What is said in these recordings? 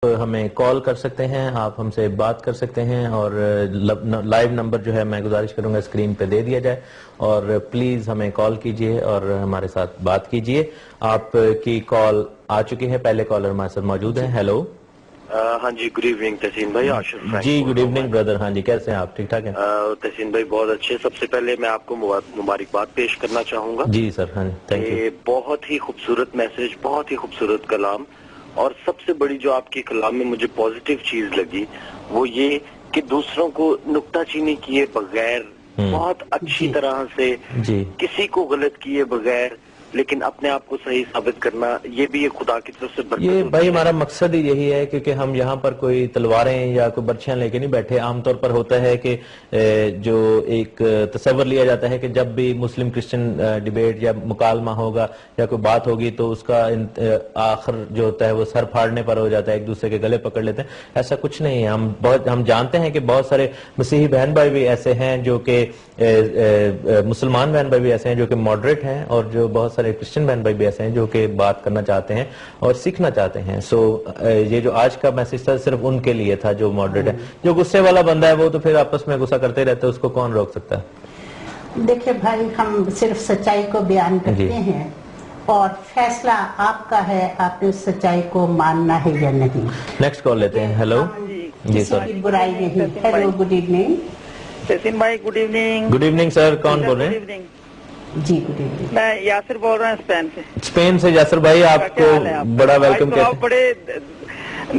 ہمیں کال کر سکتے ہیں، آپ ہم سے بات کر سکتے ہیں، اور لائیو نمبر جو ہے میں گزارش کروں گا اسکرین پہ دے دیا جائے، اور پلیز ہمیں کال کیجئے اور ہمارے ساتھ بات کیجئے۔ آپ کی کال آ چکی ہے، پہلے کالر ہمارے ساتھ موجود ہیں۔ ہیلو، ہاں جی، گڈ ایوننگ تحسین بھائی، عاشر فرینک جی گڈ ایوننگ بردر۔ ہاں جی، کیسے ہیں آپ؟ ٹھیک ٹھاک ہیں؟ تحسین بھائی بہت اچھے۔ سب سے پہلے میں آپ کو مبارکباد پیش کرنا چاہوں گا جی سر، ہاں تھینک یو۔ کہ بہت ہی خوبصورت میسج، بہت ہی خوبصورت کلام، اور سب سے بڑی جو آپ کے کلام میں مجھے پازیٹیو چیز لگی وہ یہ کہ دوسروں کو نکتہ چینی کیے بغیر، بہت اچھی طرح سے کسی کو غلط کیے بغیر لیکن اپنے آپ کو صحیح ثابت کرنا، یہ بھی ایک خدا کی طرف سے برکت ہوتی ہے۔ یہ بھائی ہمارا مقصد ہی یہی ہے، کیونکہ ہم یہاں پر کوئی تلواریں یا کوئی برچیاں لے کے نہیں بیٹھے۔ عام طور پر ہوتا ہے کہ جو ایک تصور لیا جاتا ہے کہ جب بھی مسلم کرسچن ڈیبیٹ یا مکالمہ ہوگا یا کوئی بات ہوگی تو اس کا آخر جو ہوتا ہے وہ سر پھاڑنے پر ہو جاتا ہے، ایک دوسرے کے گلے پکڑ لیتے ہیں۔ ایسا کچھ نہیں ہے۔ ہم جانتے ہیں کہ بہت سارے مسیحی بہن بھائی بھی ایسے ہیں جو کہ مسلمان بہن بھائی بھی ایسے ہیں جو کہ ماڈریٹ ہیں، اور جو بہت سارے کرسچن بہن بھائی بھی ایسے ہیں جو کہ بات کرنا چاہتے ہیں اور سیکھنا چاہتے ہیں۔ سو یہ جو آج کا میسج تھا صرف ان کے لیے تھا جو ماڈریٹ ہے۔ جو غصے والا بندہ ہے وہ تو پھر آپس میں غصہ کرتے رہتے ہیں، اس کو کون روک سکتا ہے؟ دیکھیں بھائی، ہم صرف سچائی کو بیان کرتے ہیں اور فیصلہ آپ کا ہے، آپ نے اس سچائی کو ماننا ہے یا نہیں۔ نیکسٹ کال لیتے ہیں۔ ہیلو، جی سر، کسی کی برائی نہیں۔ ہیلو، گڈ ایوننگ تحسین بھائی، good evening. Good evening sir, کون بول رہے ہیں؟ جی گڈ ایوننگ۔ میں یاسر بول رہا ہوں اسپین سے۔ اسپین سے یاسر بھائی، آپ کو بڑا ویلکم کہتے ہیں۔ بڑے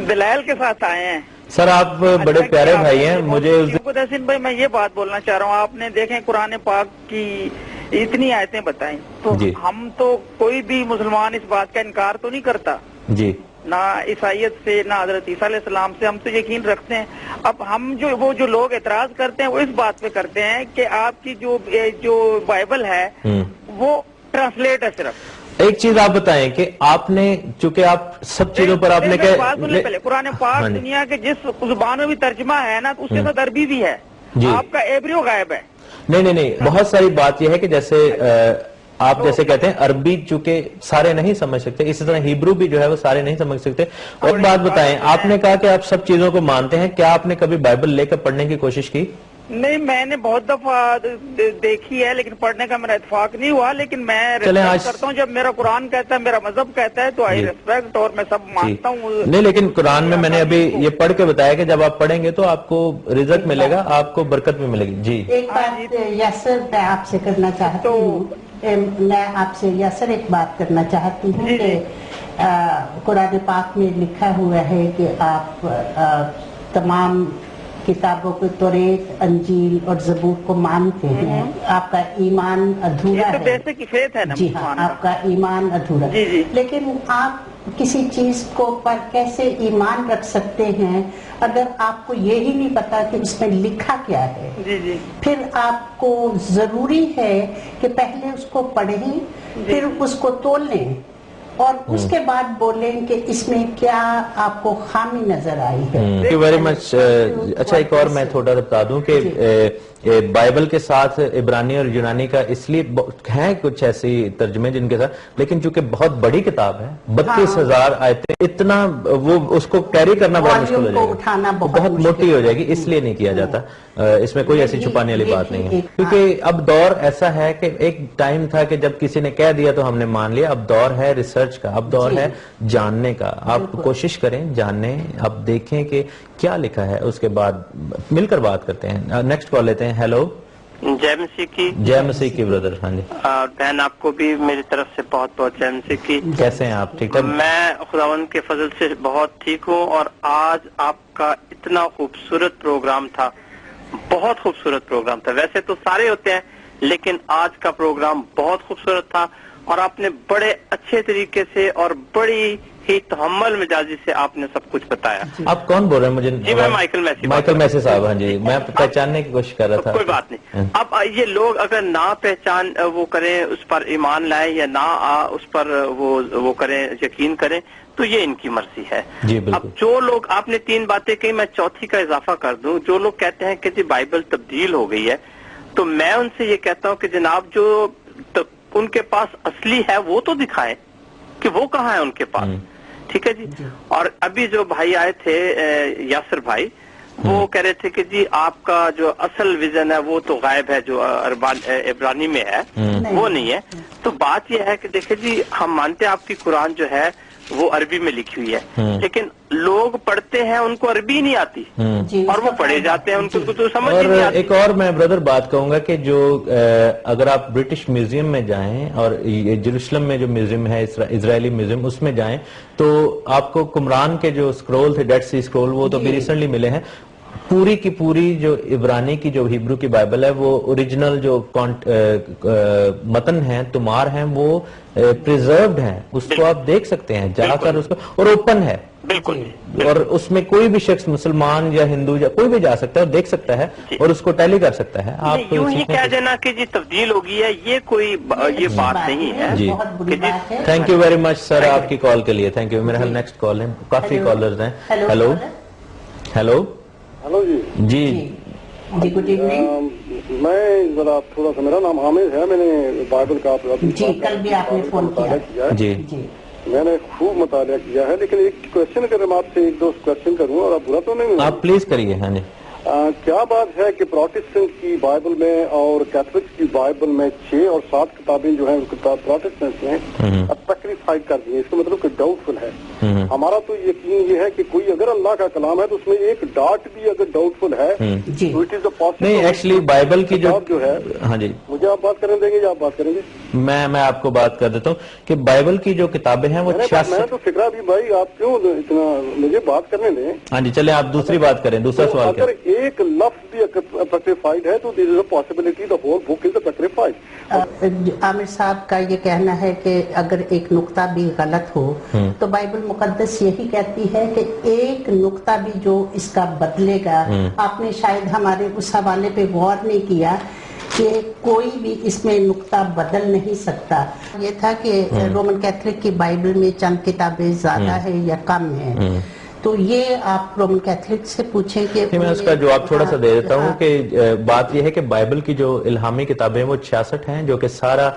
دلائل کے ساتھ آئے ہیں سر، آپ بڑے پیارے بھائی ہیں۔ مجھے تحسین بھائی میں یہ بات بولنا چاہ رہا ہوں، آپ نے دیکھیں قرآن پاک کی اتنی آیتیں بتائیں تو ہم تو کوئی بھی مسلمان اس بات کا انکار تو نہیں کرتا جی، نہ عیسائیت سے نہ حضرت عیسیٰ علیہ السلام سے، ہم تو یقین رکھتے ہیں۔ اب ہم جو لوگ اعتراض کرتے ہیں وہ اس بات پہ کرتے ہیں کہ آپ کی جو بائبل ہے وہ ٹرانسلیٹ ہے صرف۔ ایک چیز آپ بتائیں کہ آپ نے، چونکہ آپ سب چیزوں پر آپ نے پہلے قرآن پاک دنیا کے جس زبان میں بھی ترجمہ ہے نا، اس کے ساتھ عربی بھی ہے۔ آپ کا ایبریو غائب ہے۔ نہیں، بہت ساری بات یہ ہے کہ جیسے آپ جیسے کہتے ہیں عربی چونکہ سارے نہیں سمجھ سکتے، اسی طرح ہیبرو بھی جو ہے وہ سارے نہیں سمجھ سکتے۔ اور ایک بات بتائیں، آپ نے کہا کہ آپ سب چیزوں کو مانتے ہیں، کیا آپ نے کبھی بائبل لے کر پڑھنے کی کوشش کی؟ نہیں، میں نے بہت دفعہ دیکھی ہے لیکن پڑھنے کا میرا اتفاق نہیں ہوا، لیکن میں ریسپیکٹ کرتا ہوں جب میرا قرآن کہتا ہے، میرا مذہب کہتا ہے تو آئی ریسپیکٹ، اور میں سب مانتا ہوں۔ نہیں، لیکن قرآن میں نے ابھی یہ پڑھ کے بتایا کہ جب آپ پڑھیں گے تو آپ کو رزق ملے گا، آپ کو برکت بھی ملے گی۔ جی، ایک بات یاسر میں آپ سے کرنا چاہتی ہوں، میں آپ سے یاسر ایک بات کرنا چاہتی ہوں کہ قرآن پاک میں لکھا ہوا ہے کہ آپ تمام کتابوں کو، توریت، انجیل اور زبور کو مانتے ہیں، آپ کا ایمان ادھورا ہے۔ بیسک فیتھ ہے نا۔ جی ہاں، آپ کا ایمان ادھورا ہے، لیکن آپ کسی چیز کو پر کیسے ایمان رکھ سکتے ہیں اگر آپ کو یہی نہیں پتا کہ اس میں لکھا کیا ہے؟ پھر آپ کو ضروری ہے کہ پہلے اس کو پڑھیں، پھر اس کو تول لیں اور اس کے بعد بولیں کہ اس میں کیا آپ کو خامی نظر آئی ہے۔ Thank you very much. اچھا، ایک اور میں تھوڑا سا بتا دوں کہ بائبل کے ساتھ عبرانی اور یونانی کا اس لیے ہیں کچھ ایسی ترجمے جن کے ساتھ، لیکن چونکہ بہت بڑی کتاب ہے، 32,000 آیتیں، اتنا وہ اس کو کیری کرنا بڑا مشکل ہو جائے گا، بہت موٹی ہو جائے گی، اس لیے نہیں کیا جاتا۔ اس میں کوئی ایسی چھپانے والی بات نہیں ہے، کیونکہ اب دور ایسا ہے کہ ایک ٹائم تھا کہ جب کسی نے کہہ دیا تو ہم نے مان لیا، اب دور ہے ریسرچ کا، اب دور ہے جاننے کا۔ آپ کوشش کریں، جانیں، اب دیکھیں کہ کیا لکھا ہے، اس کے بعد مل کر بات کرتے ہیں۔ نیکسٹ کال لیتے ہیں۔ ہیلو، جے مسیح کی۔ جے مسیح کی بردر۔ ہاں جی، بہن آپ کو بھی میری طرف سے بہت بہت جے مسیح کی۔ کیسے ہیں آپ؟ ٹھیک ٹھاک؟ میں خداوند کے فضل سے بہت ٹھیک ہوں، اور آج آپ کا اتنا خوبصورت پروگرام تھا، بہت خوبصورت پروگرام تھا۔ ویسے تو سارے ہوتے ہیں لیکن آج کا پروگرام بہت خوبصورت تھا، اور آپ نے بڑے اچھے طریقے سے اور بڑی ہی تحمل مزاجی سے آپ نے سب کچھ بتایا۔ آپ کون بول رہے ہیں؟ مجھے جی، میں مائیکل میسی۔ مائیکل میسی صاحب، ہاں جی، میں پہچاننے کی کوشش کر رہا تھا۔ کوئی بات نہیں۔ اب یہ لوگ اگر نہ پہچان وہ کریں، اس پر ایمان لائیں یا نہ اس پر وہ کریں، یقین کریں، تو یہ ان کی مرضی ہے۔ جی بالکل۔ اب جو لوگ، آپ نے 3 باتیں کہی، میں چوتھی کا اضافہ کر دوں، جو لوگ کہتے ہیں کہ جی بائبل تبدیل ہو گئی ہے، تو میں ان سے یہ کہتا ہوں کہ جناب جو ان کے پاس اصلی ہے وہ تو دکھائیں کہ وہ کہاں ہے ان کے پاس، ٹھیک ہے جی. اور ابھی جو بھائی آئے تھے یاسر بھائی, وہ کہہ رہے تھے کہ جی آپ کا جو اصل ویژن ہے وہ تو غائب ہے, جو عبرانی میں ہے وہ نہیں ہے. تو بات یہ ہے کہ دیکھیں جی, ہم مانتے ہیں آپ کی قرآن جو ہے وہ عربی میں لکھی ہوئی ہے, لیکن لوگ پڑھتے ہیں ان کو عربی نہیں آتی اور وہ پڑھے جاتے ہیں, ان کو تو سمجھ ہی نہیں آتی. ایک اور میں بردر بات کہوں گا کہ جو اگر آپ برٹش میوزیم میں جائیں اور جیروسلم میں جو میوزیم ہے اسرائیلی میوزیم, اس میں جائیں تو آپ کو قمران کے جو اسکرول تھے, ڈیڈ سی اسکرول, وہ تو بھی ریسنٹلی ملے ہیں. پوری کی پوری جو عبرانی کی جو ہیبرو کی بائبل ہے, وہ اوریجنل جو متن ہیں, تمار ہیں, وہ پریزروڈ ہیں. اس کو آپ دیکھ سکتے ہیں جا کر اس کو, اور اوپن ہے بالکل, اور اس میں کوئی بھی شخص مسلمان یا ہندو یا کوئی بھی جا سکتا ہے اور دیکھ سکتا ہے اور اس کو ٹیلی کر سکتا ہے. آپ یوں ہی کہہ دینا کہ جی تبدیل ہو گئی ہے, یہ کوئی یہ بات نہیں ہے. جی, تھینک یو ویری مچ سر آپ کی کال کے لیے, تھینک یو. میرا خیال نیکسٹ کال ہے, کافی کالرز ہیں. ہیلو ہیلو ہلو جی جی گڈ ایوننگ. میں ذرا تھوڑا سا, میرا نام حامد ہے, میں نے بائبل کا جی کل بھی آپ نے فون کیا. جی میں نے خوب مطالعہ کیا ہے, لیکن ایک کوشچن اگر میں آپ سے ایک دو کوشچن کروں, اور آپ برا تو نہیں, آپ پلیز کریے. ہاں جی, کیا بات ہے کہ پروٹسٹنٹ کی بائبل میں اور کیتھولکس کی بائبل میں 6 اور 7 کتابیں جو ہیں پروٹسٹنٹ نے سیکریفائڈ کر دی ہیں, اس کا مطلب کہ ڈاؤٹ فل ہے. ہمارا تو یقین یہ ہے کہ کوئی اگر اللہ کا کلام ہے تو اس میں ایک ڈاٹ بھی اگر ڈاؤٹ فل ہے تو اٹ از اے پاسبل. نہیں ایکچولی بائبل کی جو ہے, ہاں جی, مجھے آپ بات کرنے دیں گے یا آپ بات کریں گے؟ میں آپ کو بات کر دیتا ہوں کہ بائبل کی جو کتابیں ہیں وہ میں تو فکرہ بھی بھائی, آپ کیوں اتنا, مجھے بات کرنے دیں. ہاں جی, چلیں آپ دوسری بات کریں, دوسرا سوال کریں. اگر ایک لفظ بھی سیکریفائڈ ہے تو there is a possibility the whole book is sacrificed. عامر صاحب کا یہ کہنا ہے کہ اگر ایک نقطہ بھی غلط ہو تو بائبل مقدس یہی کہتی ہے کہ ایک نقطہ بھی جو اس کا بدلے گا. آپ نے شاید ہمارے اس حوالے پہ غور نہیں کیا کہ کوئی بھی اس میں نقطہ بدل نہیں سکتا. یہ تھا کہ رومن کیتھولک کی بائبل میں چند کتابیں زیادہ ہیں یا کم ہیں, تو یہ آپ رومن کیتھولک سے پوچھیں کہ میں اس کا جواب تھوڑا سا دے دیتا ہوں کہ بات یہ ہے کہ بائبل کی جو الہامی کتابیں وہ 66 ہیں, جو کہ سارا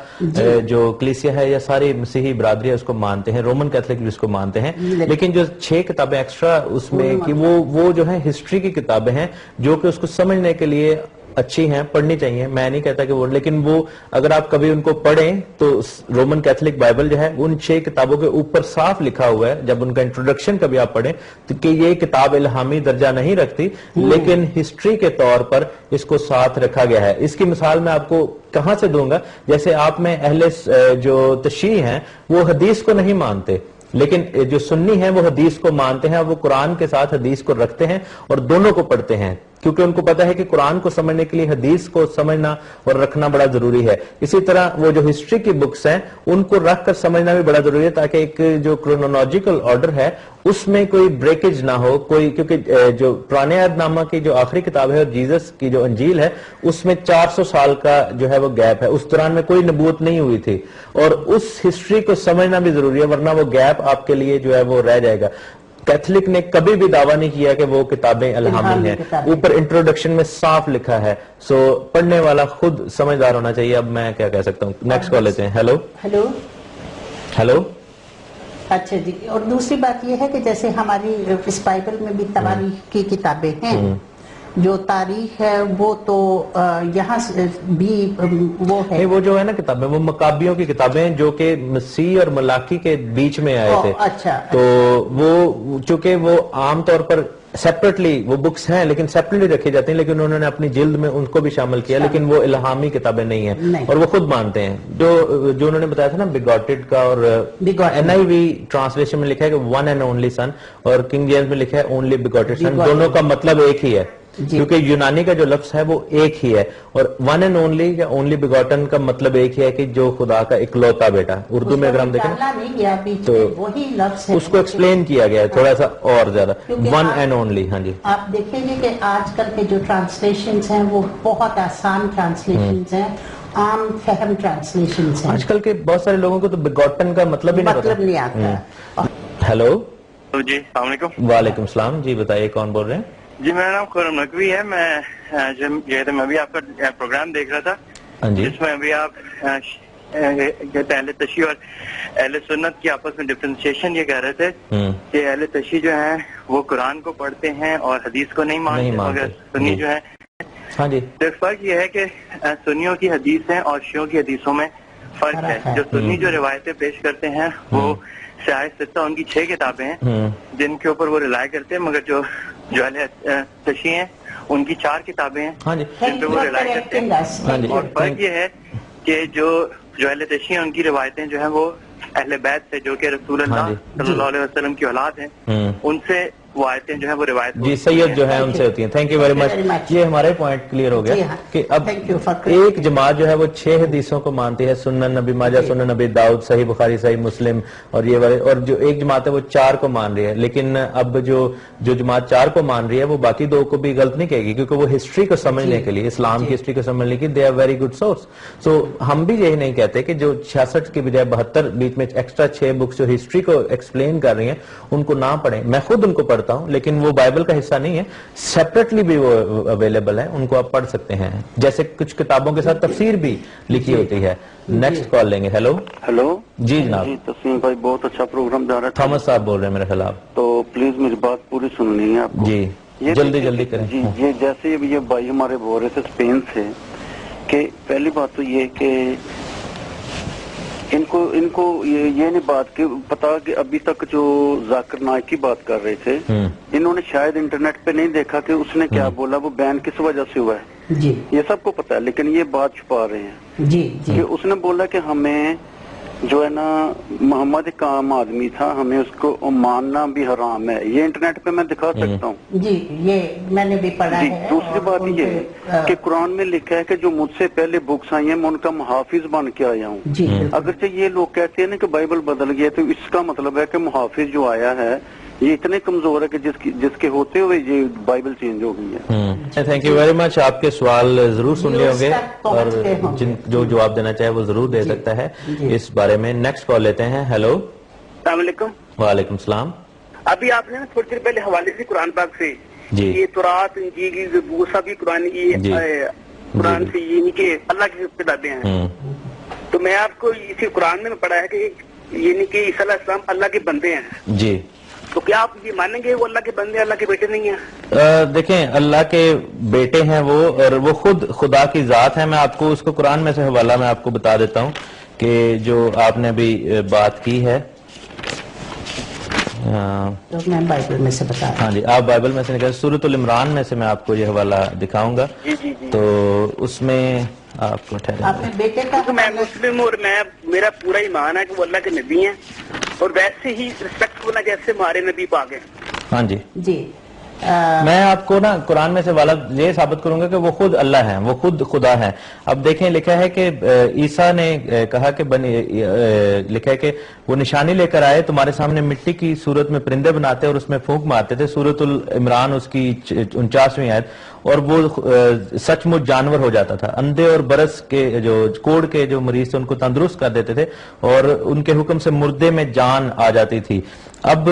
جو کلیسیا ہے یا ساری مسیحی برادری ہے اس کو مانتے ہیں, رومن کیتھولک بھی اس کو مانتے ہیں. لیکن جو 6 کتابیں ایکسٹرا اس میں کہ وہ جو ہیں ہسٹری کی کتابیں ہیں, جو کہ اس کو سمجھنے کے لیے اچھی ہیں, پڑھنی چاہیے. میں نہیں کہتا کہ وہ, لیکن وہ اگر آپ کبھی ان کو پڑھیں تو رومن کیتھولک بائبل جو ہے ان 6 کتابوں کے اوپر صاف لکھا ہوا ہے, جب ان کا انٹروڈکشن کبھی آپ پڑھیں تو کہ یہ کتاب الہامی درجہ نہیں رکھتی, لیکن ہسٹری کے طور پر اس کو ساتھ رکھا گیا ہے. اس کی مثال میں آپ کو کہاں سے دوں گا, جیسے آپ میں اہل جو تشیع ہیں وہ حدیث کو نہیں مانتے, لیکن جو سنی ہیں وہ حدیث کو مانتے ہیں, وہ قرآن کے ساتھ حدیث کو رکھتے ہیں اور دونوں کو پڑھتے ہیں, کیونکہ ان کو پتا ہے کہ قرآن کو سمجھنے کے لیے حدیث کو سمجھنا اور رکھنا بڑا ضروری ہے. اسی طرح وہ جو ہسٹری کی بکس ہیں ان کو رکھ کر سمجھنا بھی بڑا ضروری ہے, تاکہ ایک جو کرونالوجیکل آرڈر ہے اس میں کوئی بریکج نہ ہو کوئی, کیونکہ جو پرانے عہد نامہ کی جو آخری کتاب ہے اور جیزس کی جو انجیل ہے اس میں 400 سال کا جو ہے وہ گیپ ہے, اس دوران میں کوئی نبوت نہیں ہوئی تھی, اور اس ہسٹری کو سمجھنا بھی ضروری ہے, ورنہ وہ گیپ آپ کے لیے جو ہے وہ رہ جائے گا. کیتھولک نے کبھی بھی دعویٰ نہیں کیا کہ وہ کتابیں الہامی ہیں, اوپر انٹروڈکشن میں صاف لکھا ہے. سو پڑھنے والا خود سمجھدار ہونا چاہیے. اب میں کیا کہہ سکتا ہوں, نیکسٹ کال لیتے ہیں. Hello hello hello. اچھا جی, اور دوسری بات یہ ہے کہ جیسے ہماری اس بائبل میں بھی تواریخ کی کتابیں ہیں, جو تاریخ ہے وہ تو یہاں بھی وہ ہے, وہ جو ہے نا کتابیں وہ مکابیوں کی کتابیں جو کہ مسیح اور ملاکی کے بیچ میں آئے تھے. اچھا, تو وہ چونکہ وہ عام طور پر سیپریٹلی وہ بکس ہیں لیکن سیپریٹلی رکھی جاتی ہیں, لیکن انہوں نے اپنی جلد میں ان کو بھی شامل کیا, لیکن وہ الہامی کتابیں نہیں ہیں اور وہ خود مانتے ہیں. جو انہوں نے بتایا تھا نا بیگاٹڈ کا, اور NIV ٹرانسلیشن میں لکھا ہے کہ ون اینڈ اونلی سن, اور کنگ جیمز میں لکھا ہے اونلی بیگاٹڈ سن, دونوں کا مطلب ایک ہی ہے, کیونکہ یونانی کا جو لفظ ہے وہ ایک ہی ہے, اور ون اینڈ اونلی یا اونلی بیگاٹن کا مطلب ایک ہی ہے کہ جو خدا کا اکلوتا بیٹا. اردو میں اگر ہم دیکھیں تو اس کو ایکسپلین کیا گیا ہے تھوڑا سا اور زیادہ, ون اینڈ اونلی. ہاں جی, آپ دیکھیں گے کہ آج کل کے جو ٹرانسلیشنز ہیں وہ بہت آسان ٹرانسلیشنز ہیں, عام فہم ٹرانسلیشنز ہیں. آج کل کے بہت سارے لوگوں کو تو بیگاٹن کا مطلب ہی نہیں آتا. ہیلو جی, السلام علیکم. وعلیکم السلام. جی بتائیے کون بول رہے ہیں؟ جی میرا نام خرم نقوی ہے. میں بھی آپ کا پروگرام دیکھ رہا تھا, جس میں ابھی آپ کہتے ہیں اہل تشیع اور اہل سنت کی آپس میں ڈفرینشیشن یہ کہہ رہے تھے کہ اہل تشیع جو ہیں وہ قرآن کو پڑھتے ہیں اور حدیث کو نہیں مانتے، مگر سنی جو ہے ہاں جی فرق یہ ہے کہ سنیوں کی حدیثیں اور شیعوں کی حدیثوں میں فرق ہے. جو سنی جو روایتیں پیش کرتے ہیں وہ سیاہ ستہ ان کی 6 کتابیں ہیں جن کے اوپر وہ رلائے کرتے ہیں، مگر جو اہل تشیع ہیں ان کی 4 کتابیں ہیں جن پہ وہ رلائے کرتے ہیں. اور فرق یہ ہے کہ جو اہل تشیع ہیں ان کی روایتیں جو ہیں وہ اہل بیت سے، جو کہ رسول اللہ صلی اللہ علیہ وسلم کی اولاد ہیں، ان سے وہ آیتیں جو ہیں وہ روایت جی سید جو ہے ان سے ہوتی ہیں. Thank you very much. یہ ہمارے پوائنٹ کلیئر ہو گیا کہ اب ایک جماعت جو ہے وہ 6 حدیثوں کو مانتی ہے، سنن نبی ماجہ، سنن نبی داؤد، صحیح بخاری، صحیح مسلم اور یہ والے، اور جو ایک جماعت ہے وہ 4 کو مان رہی ہے. لیکن اب جو جماعت 4 کو مان رہی ہے وہ باقی 2 کو بھی غلط نہیں کہے گی، کیونکہ وہ ہسٹری کو سمجھنے کے لیے، اسلام کی ہسٹری کو سمجھنے کے لیے they are very good source. So ہم بھی یہی نہیں کہتے کہ جو 66 کی بجائے 72 بیچ میں ایکسٹرا 6 بکس جو ہسٹری کو ایکسپلین کر رہی ہیں ان کو نہ پڑھیں. میں خود ان کو پڑھتا ہوں، لیکن وہ بائبل کا حصہ نہیں ہے، سیپریٹلی بھی وہ اویلیبل ہے، ان کو آپ پڑھ سکتے ہیں، جیسے کچھ کتابوں کے ساتھ تفسیر بھی لکھی ہوتی ہے. نیکسٹ کال لیں گے. ہیلو جی جناب. جی تسلیم بھائی بہت اچھا پروگرام جا رہا ہے. تھامس صاحب بول رہے ہیں میرے خلاف. تو پلیز میری بات پوری سننی ہے آپ کو. جی جلدی کریں. جی یہ جیسے یہ بھائی ہمارے بول رہے تھے اسپین سے، کہ پہلی بات تو یہ کہ ان کو یہ نہیں بات کہ پتا کہ ابھی تک جو ذاکر نائک کی بات کر رہے تھے، انہوں نے شاید انٹرنیٹ پہ نہیں دیکھا کہ اس نے کیا بولا، وہ بین کس وجہ سے ہوا ہے. جی یہ سب کو پتا ہے، لیکن یہ بات چھپا رہے ہیں. جی کہ اس نے بولا کہ ہمیں جو ہے نا محمد ایک عام آدمی تھا، ہمیں اس کو ماننا بھی حرام ہے. یہ انٹرنیٹ پہ میں دکھا سکتا ہوں. جی یہ میں نے بھی پڑھا ہے. دوسری بات یہ ہے کہ قرآن میں لکھا ہے کہ جو مجھ سے پہلے بکس آئی ہیں میں ان کا محافظ بن کے آیا ہوں. اگرچہ یہ لوگ کہتے ہیں نا کہ بائبل بدل گیا، تو اس کا مطلب ہے کہ محافظ جو آیا ہے یہ اتنے کمزور ہے کہ جس کے ہوتے ہوئے یہ بائبل چینج ہو گئی ہے. Thank you very much. آپ کے سوال ضرور سن لیے ہوں گے اور جو جواب دینا چاہے وہ ضرور دے سکتا ہے اس بارے میں. نیکسٹ کال لیتے ہیں. ہیلو السلام علیکم. وعلیکم السلام. ابھی آپ نے تھوڑی دیر پہلے حوالے سے قرآن پاک سے یہ تورات انجیل زبور سبھی قرآن سے یہ کہ اللہ کی کتابیں ہیں، تو میں آپ کو اسی قرآن میں پڑھا ہے کہ یہ کہ عیسیٰ علیہ السلام اللہ کے بندے ہیں. جی تو کیا آپ یہ مانیں گے وہ اللہ کے بندے اللہ کے بیٹے نہیں ہیں؟ دیکھیں اللہ کے بیٹے ہیں وہ، اور وہ خود خدا کی ذات ہے. میں آپ کو اس کو قرآن میں سے حوالہ میں آپ کو بتا دیتا ہوں کہ جو آپ نے ابھی بات کی ہے. میں بائبل میں سے بتا. ہاں جی آپ بائبل میں سے نکال سورۃ العمران میں سے میں آپ کو یہ حوالہ دکھاؤں گا. تو اس میں آپ کو بیٹے کا میں مسلم اور میرا پورا ایمان ہے کہ وہ اللہ کے نبی ہیں اور ویسے ہی ریسپیکٹ ہونا جیسے ہمارے نبی پاک ہیں. ہاں جی جی میں آپ کو نا قرآن میں سے والا یہ ثابت کروں گا کہ وہ خود اللہ ہیں، وہ خود خدا ہیں. اب دیکھیں لکھا ہے کہ عیسیٰ نے کہا کہ لکھا ہے کہ وہ نشانی لے کر آئے، تمہارے سامنے مٹی کی صورت میں پرندے بناتے اور اس میں پھونک مارتے تھے. سورۃ العمران اس کی 49ویں آیت. اور وہ سچ مچ جانور ہو جاتا تھا. اندھے اور برس کے جو کوڑ کے جو مریض تھے ان کو تندرست کر دیتے تھے اور ان کے حکم سے مردے میں جان آ جاتی تھی. اب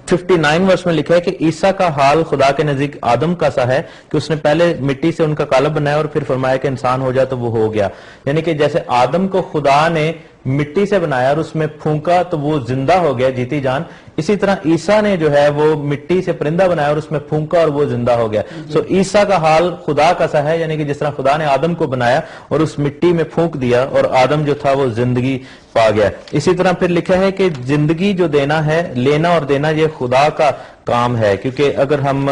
59 ورس میں لکھا ہے کہ عیسیٰ کا حال خدا کے نزدیک آدم کا سا ہے کہ اس نے پہلے مٹی سے ان کا قالب بنایا اور پھر فرمایا کہ انسان ہو جائے تو وہ ہو گیا. یعنی کہ جیسے آدم کو خدا نے مٹی سے بنایا اور اس میں پھونکا تو وہ زندہ ہو گیا جیتی جان، اسی طرح عیسیٰ نے جو ہے وہ مٹی سے پرندہ بنایا اور اس میں پھونکا اور وہ زندہ ہو گیا. سو عیسیٰ کا حال خدا کا سا ہے، یعنی کہ جس طرح خدا نے آدم کو بنایا اور اس مٹی میں پھونک دیا اور آدم جو تھا وہ زندگی پا گیا. اسی طرح پھر لکھا ہے کہ زندگی جو دینا ہے، لینا اور دینا، یہ خدا کا کام ہے. کیونکہ اگر ہم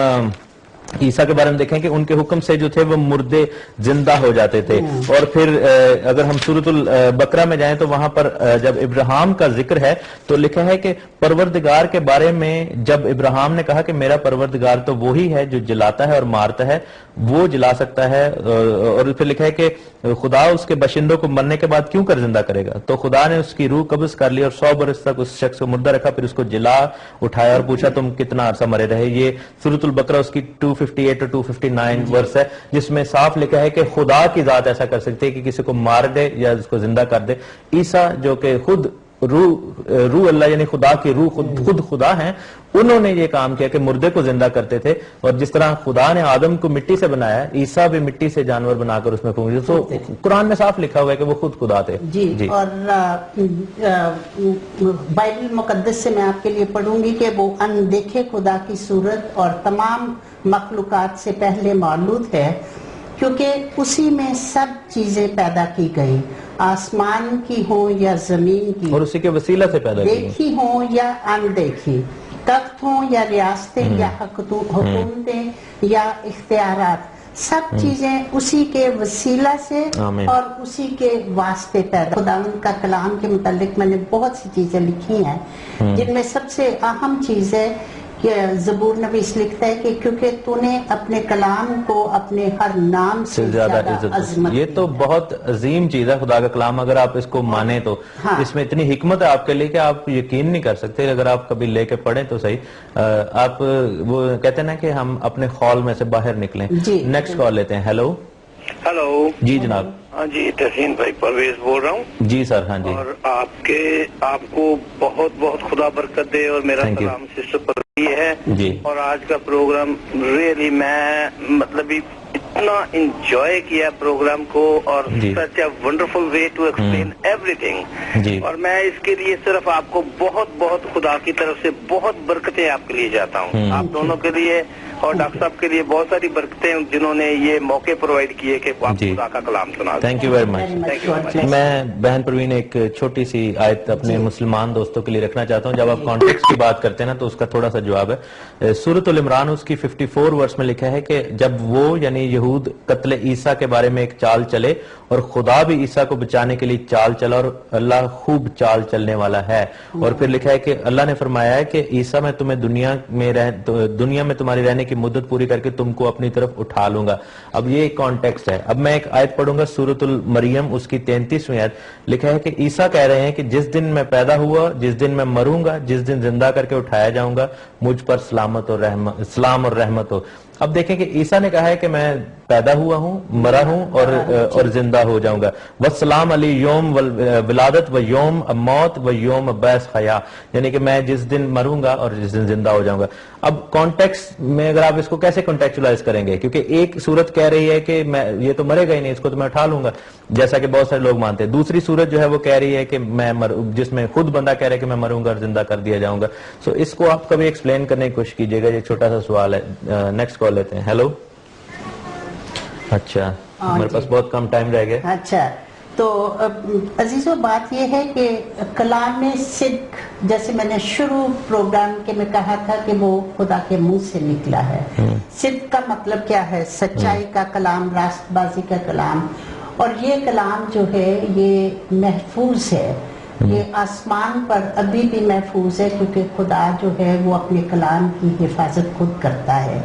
عیسیٰ کے بارے میں دیکھیں کہ ان کے حکم سے جو تھے وہ مردے زندہ ہو جاتے تھے. اور پھر اگر ہم سورۃ البقرہ میں جائیں تو وہاں پر جب ابراہیم کا ذکر ہے تو لکھا ہے کہ پروردگار کے بارے میں جب ابراہیم نے کہا کہ میرا پروردگار تو وہی ہے جو جلاتا ہے اور مارتا ہے، وہ جلا سکتا ہے. اور پھر لکھا ہے کہ خدا اس کے باشندوں کو مرنے کے بعد کیوں کر زندہ کرے گا، تو خدا نے اس کی روح قبض کر لی اور 100 برس تک اس شخص کو مردہ رکھا، پھر اس کو جلا اٹھایا اور پوچھا تم کتنا عرصہ مرے رہے. یہ سورۃ البقرہ اس کی 258 اور 259 ورس ہے جس میں صاف لکھا ہے کہ خدا کی ذات ایسا کر سکتے ہے کہ کسی کو مار دے یا اس کو زندہ کر دے. عیسیٰ جو کہ خود روح اللہ یعنی خدا کی روح خود خدا ہیں، انہوں نے یہ کام کیا کہ مردے کو زندہ کرتے تھے، اور جس طرح خدا نے آدم کو مٹی سے بنایا، عیسیٰ بھی مٹی سے جانور بنا کر اس میں پھونک دیا، تو قرآن میں صاف لکھا ہوا ہے کہ وہ خود خدا تھے. جی. اور بائبل مقدس سے میں آپ کے لیے پڑھوں گی کہ وہ اندیکھے خدا کی صورت اور تمام مخلوقات سے پہلے مولود ہے، کیونکہ اسی میں سب چیزیں پیدا کی گئی، آسمان کی ہوں یا زمین کی، اور اسی کے وسیلہ سے پیدا کی، دیکھی ہوں یا اندیکھی، تخت ہوں یا ریاستیں یا حکومتیں یا اختیارات، سب چیزیں اسی کے وسیلہ سے اور اسی کے واسطے پیدا. خداوند کا کلام کے متعلق میں نے بہت سی چیزیں لکھی ہیں، جن میں سب سے اہم چیز ہے کہ زبور نویس لکھتا ہے کہ کیونکہ تو نے اپنے کلام کو اپنے ہر نام سے زیادہ عظمت. یہ تو بہت عظیم چیز ہے خدا کا کلام، اگر آپ اس کو مانیں تو اس میں اتنی حکمت ہے آپ کے لیے کہ آپ یقین نہیں کر سکتے. اگر آپ کبھی لے کے پڑھیں تو صحیح. آپ وہ کہتے ہیں نا کہ ہم اپنے خول میں سے باہر نکلیں. نیکسٹ کال لیتے ہیں. ہیلو. ہلو. جی جناب. ہاں جی، تحسین بھائی پرویز بول رہا ہوں. جی سر. ہاں جی. اور آپ کو بہت بہت خدا برکت دے، اور میرا سلام سسٹر پر ہے. جی. اور آج کا پروگرام ریئلی میں مطلب اتنا انجوائے کیا پروگرام کو، اور such a wonderful way to explain everything. اور میں اس کے لیے صرف آپ کو بہت بہت خدا کی طرف سے بہت برکتیں آپ کے لیے جاتا ہوں، آپ دونوں کے لیے اور ڈاکٹر صاحب کے لیے بہت ساری برکتیں جنہوں نے یہ موقع پرووائڈ کیے کہ آپ خدا کا کلام سنا. Thank you very much. میں بہن پروین ایک چھوٹی سی آیت اپنے مسلمان دوستوں کے لیے رکھنا چاہتا ہوں. جب آپ کانٹیکسٹ کی بات کرتے ہیں نا تو اس کا تھوڑا سا جواب ہے. سورۃ العمران اس کی 54 ورس میں لکھا ہے کہ جب وہ یعنی یہود قتل عیسیٰ کے بارے میں ایک چال چلے، اور خدا بھی عیسیٰ کو بچانے کے لیے چال چلا، اور اللہ خوب چال چلنے والا ہے. اور پھر لکھا ہے کہ اللہ نے فرمایا ہے کہ عیسیٰ میں تمہیں دنیا میں تمہاری رہنے کی مدت پوری کر کے تم کو اپنی طرف اٹھا لوں گا. اب یہ ایک کانٹیکسٹ ہے. اب میں ایک آیت پڑھوں گا سورۃ المریم اس کی 33ویں آیت. لکھا ہے کہ عیسیٰ کہہ رہے ہیں کہ جس دن میں پیدا ہوا، جس دن میں مروں گا، جس دن زندہ کر کے اٹھایا جاؤں گا، مجھ پر سلام اور رحمت ہو. اب دیکھیں کہ عیسیٰ نے کہا ہے کہ میں پیدا ہوا ہوں، مرا ہوں اور زندہ ہو جاؤں گا. والسلام علی یوم ولادت و یوم موت و یوم بعث حیا، یعنی کہ میں جس دن مروں گا اور جس دن زندہ ہو جاؤں گا. اب کانٹیکسٹ میں اگر آپ اس کو کیسے کانٹیکچولائز کریں گے، کیونکہ ایک صورت کہہ رہی ہے کہ میں یہ تو مرے گا ہی نہیں، اس کو تو میں اٹھا لوں گا، جیسا کہ بہت سارے لوگ مانتے ہیں. دوسری صورت جو ہے وہ کہہ رہی ہے کہ میں جس میں خود بندہ کہہ رہا ہے کہ میں مروں گا اور زندہ کر دیا جاؤں گا. سو اس کو آپ کبھی ایکسپلین کرنے کی کوشش کیجیے گا. یہ چھوٹا سا سوال ہے. نیکسٹ کال لیتے ہیں. ہیلو. اچھا ہمارے پاس بہت کم ٹائم رہ گیا. اچھا تو عزیزو بات یہ ہے کہ کلام صدق، جیسے میں نے شروع پروگرام کے میں کہا تھا کہ وہ خدا کے منہ سے نکلا ہے. صدق کا مطلب کیا ہے؟ سچائی کا کلام، راست بازی کا کلام. اور یہ کلام جو ہے یہ محفوظ ہے، یہ آسمان پر ابھی بھی محفوظ ہے، کیونکہ خدا جو ہے وہ اپنے کلام کی حفاظت خود کرتا ہے.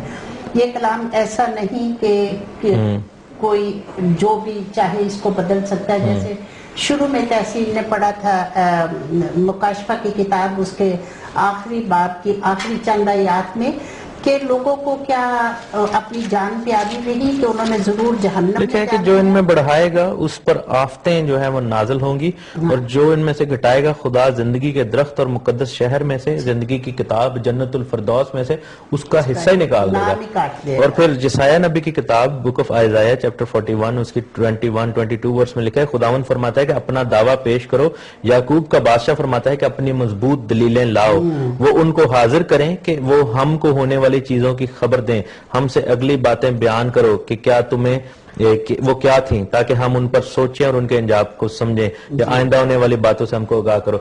یہ کلام ایسا نہیں کہ کوئی جو بھی چاہے اس کو بدل سکتا ہے. جیسے شروع میں تحسین نے پڑھا تھا مکاشفہ کی کتاب، اس کے آخری باب کی آخری چند آیات میں، کہ لوگوں کو کیا اپنی جان پیاری رہی کہ انہوں نے ضرور جہنم لکھا ہے کہ جو ان میں بڑھائے گا اس پر آفتیں جو ہیں وہ نازل ہوں گی، اور جو ان میں سے گھٹائے گا خدا زندگی کے درخت اور مقدس شہر میں سے، زندگی کی کتاب جنت الفردوس میں سے اس کا حصہ ہی نکال دے گا. اور پھر جسایہ نبی کی کتاب بک آف آئزایہ چیپٹر 41 اس کی 21-22 ورس میں لکھا ہے خداوند فرماتا ہے کہ اپنا دعویٰ پیش کرو. یعقوب کا بادشاہ فرماتا ہے کہ اپنی مضبوط دلیلیں لاؤ. وہ ان کو حاضر کریں کہ وہ ہم کو ہونے والی چیزوں کی خبر دیں، ہم سے اگلی باتیں بیان کرو کہ کیا تمہیں وہ کیا تھیں، تاکہ ہم ان پر سوچیں اور ان کے انجام کو سمجھیں، یا آئندہ ہونے والی باتوں سے ہم کو آگاہ کرو.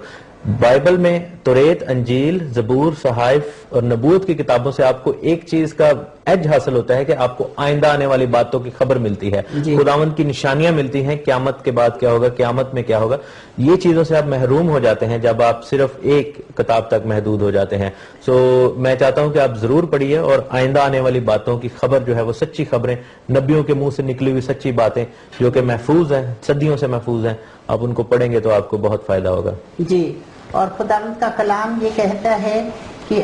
بائبل میں توریت، انجیل، زبور، صحائف اور نبوت کی کتابوں سے آپ کو ایک چیز کا ایج حاصل ہوتا ہے کہ آپ کو آئندہ آنے والی باتوں کی خبر ملتی ہے، خداوند کی نشانیاں ملتی ہیں، قیامت کے بعد کیا ہوگا، قیامت میں کیا ہوگا. یہ چیزوں سے آپ محروم ہو جاتے ہیں جب آپ صرف ایک کتاب تک محدود ہو جاتے ہیں. سو میں چاہتا ہوں کہ آپ ضرور پڑھیے، اور آئندہ آنے والی باتوں کی خبر جو ہے وہ سچی خبریں، نبیوں کے منہ سے نکلی ہوئی سچی باتیں جو کہ محفوظ ہیں، صدیوں سے محفوظ ہیں، آپ ان کو پڑھیں گے تو آپ کو بہت فائدہ ہوگا. جی. اور خداوند کا کلام یہ کہتا ہے کہ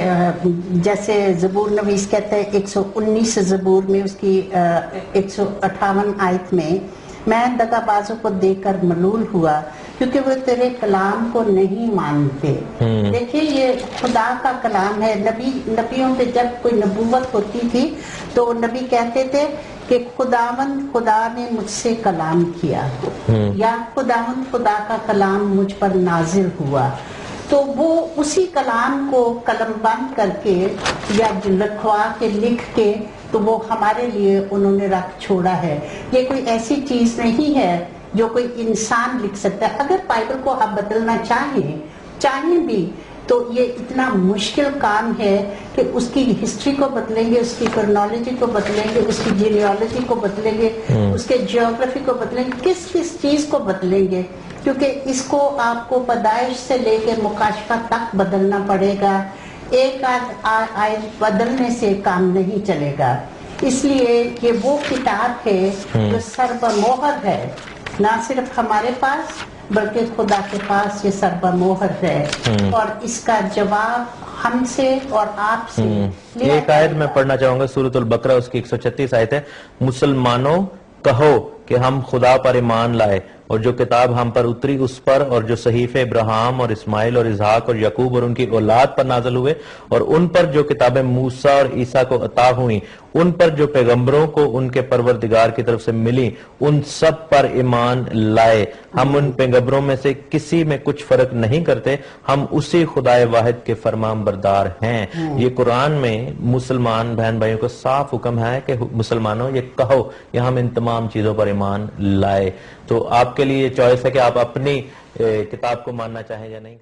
جیسے زبور نویس کہتا ہے 119 زبور میں اس کی 158 آیت میں دغا بازوں کو دیکھ کر ملول ہوا کیونکہ وہ تیرے کلام کو نہیں مانتے. دیکھیے یہ خدا کا کلام ہے. نبیوں پہ جب کوئی نبوت ہوتی تھی تو نبی کہتے تھے کہ خدا نے مجھ سے کلام کیا یا خدا کا کلام مجھ پر نازل ہوا. تو وہ اسی کلام کو قلم بند کر کے یا لکھوا کے لکھ کے تو وہ ہمارے لیے انہوں نے رکھ چھوڑا ہے. یہ کوئی ایسی چیز نہیں ہے جو کوئی انسان لکھ سکتا ہے. اگر بائبل کو آپ بدلنا چاہیں بھی تو یہ اتنا مشکل کام ہے کہ اس کی ہسٹری کو بدلیں گے, اس کی کرنالوجی کو بدلیں گے, اس کی جینیالوجی کو بدلیں گے, اس کے جیوگرافی کو بدلیں گے, کس چیز کو بدلیں گے, کیونکہ اس کو آپ کو پیدائش سے لے کے مکاشفہ تک بدلنا پڑے گا. ایک آیت بدلنے سے کام نہیں چلے گا. اس لیے یہ وہ کتاب ہے جو سربموہر ہے, نہ صرف ہمارے پاس بلکہ خدا کے پاس یہ سربموہر ہے, اور اس کا جواب ہم سے اور آپ سے. ایک آیت میں پڑھنا چاہوں گا, سورۃ البقرہ اس کی 136 آیت ہے. مسلمانوں کہو کہ ہم خدا پر ایمان لائے اور جو کتاب ہم پر اتری اس پر, اور جو صحیفے ابراہیم اور اسماعیل اور اسحاق اور یعقوب اور ان کی اولاد پر نازل ہوئے, اور ان پر جو کتابیں موسیٰ اور عیسیٰ کو عطا ہوئیں, ان پر جو پیغمبروں کو ان کے پروردگار کی طرف سے ملی, ان سب پر ایمان لائے. ہم ان پیغمبروں میں سے کسی میں کچھ فرق نہیں کرتے, ہم اسی خدائے واحد کے فرمان بردار ہیں. یہ قرآن میں مسلمان بہن بھائیوں کو صاف حکم ہے کہ مسلمانوں یہ کہو کہ ہم ان تمام چیزوں پر ایمان لائے. تو آپ کے لیے چوائس ہے کہ آپ اپنی کتاب کو ماننا چاہیں یا نہیں.